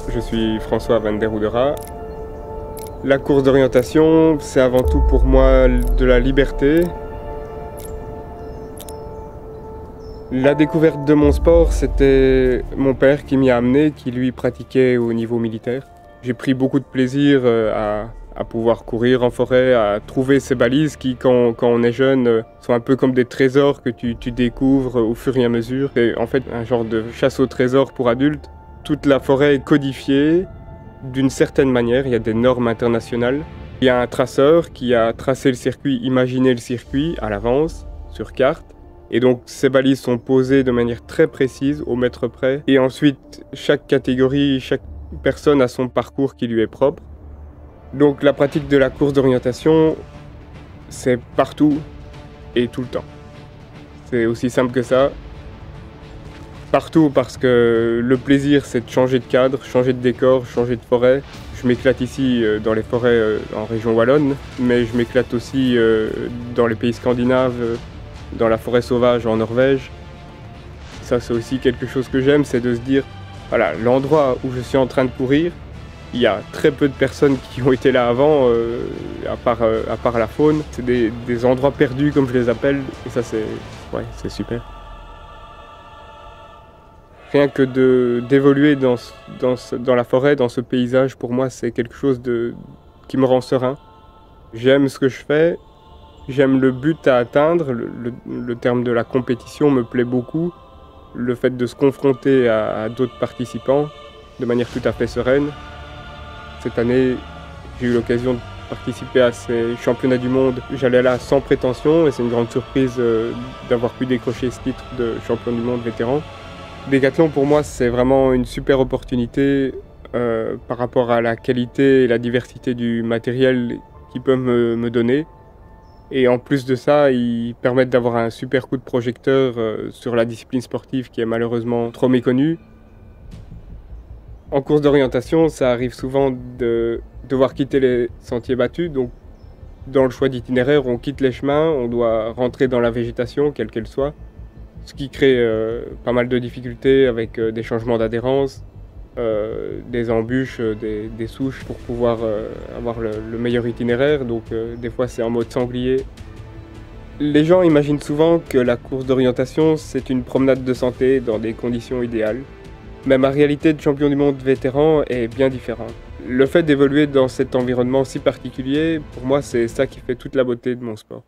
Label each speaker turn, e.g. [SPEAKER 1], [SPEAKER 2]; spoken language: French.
[SPEAKER 1] Je suis François van der Oudera. La course d'orientation, c'est avant tout pour moi de la liberté. La découverte de mon sport, c'était mon père qui m'y a amené, qui lui pratiquait au niveau militaire. J'ai pris beaucoup de plaisir à pouvoir courir en forêt, à trouver ces balises qui, quand on est jeune, sont un peu comme des trésors que tu découvres au fur et à mesure. C'est en fait un genre de chasse au trésor pour adultes. Toute la forêt est codifiée d'une certaine manière, il y a des normes internationales. Il y a un traceur qui a tracé le circuit, imaginé le circuit à l'avance, sur carte. Et donc ces balises sont posées de manière très précise, au mètre près. Et ensuite, chaque catégorie, chaque personne a son parcours qui lui est propre. Donc la pratique de la course d'orientation, c'est partout et tout le temps. C'est aussi simple que ça. Partout parce que le plaisir, c'est de changer de cadre, changer de décor, changer de forêt. Je m'éclate ici dans les forêts en région wallonne, mais je m'éclate aussi dans les pays scandinaves, dans la forêt sauvage en Norvège. Ça, c'est aussi quelque chose que j'aime, c'est de se dire, voilà, l'endroit où je suis en train de courir, il y a très peu de personnes qui ont été là avant, à part la faune. C'est des endroits perdus, comme je les appelle, et ça, c'est super. Rien que d'évoluer dans la forêt, dans ce paysage, pour moi, c'est quelque chose qui me rend serein. J'aime ce que je fais, j'aime le but à atteindre, le terme de la compétition me plaît beaucoup. Le fait de se confronter à d'autres participants de manière tout à fait sereine. Cette année, j'ai eu l'occasion de participer à ces championnats du monde. J'allais là sans prétention et c'est une grande surprise d'avoir pu décrocher ce titre de champion du monde vétéran. Décathlon, pour moi, c'est vraiment une super opportunité par rapport à la qualité et la diversité du matériel qu'ils peuvent me donner. Et en plus de ça, ils permettent d'avoir un super coup de projecteur sur la discipline sportive qui est malheureusement trop méconnue. En course d'orientation, ça arrive souvent de devoir quitter les sentiers battus. Donc, dans le choix d'itinéraire, on quitte les chemins, on doit rentrer dans la végétation, quelle qu'elle soit. Ce qui crée pas mal de difficultés avec des changements d'adhérence, des embûches, des souches pour pouvoir avoir le meilleur itinéraire. Donc des fois c'est en mode sanglier. Les gens imaginent souvent que la course d'orientation c'est une promenade de santé dans des conditions idéales. Mais ma réalité de champion du monde vétéran est bien différente. Le fait d'évoluer dans cet environnement si particulier, pour moi c'est ça qui fait toute la beauté de mon sport.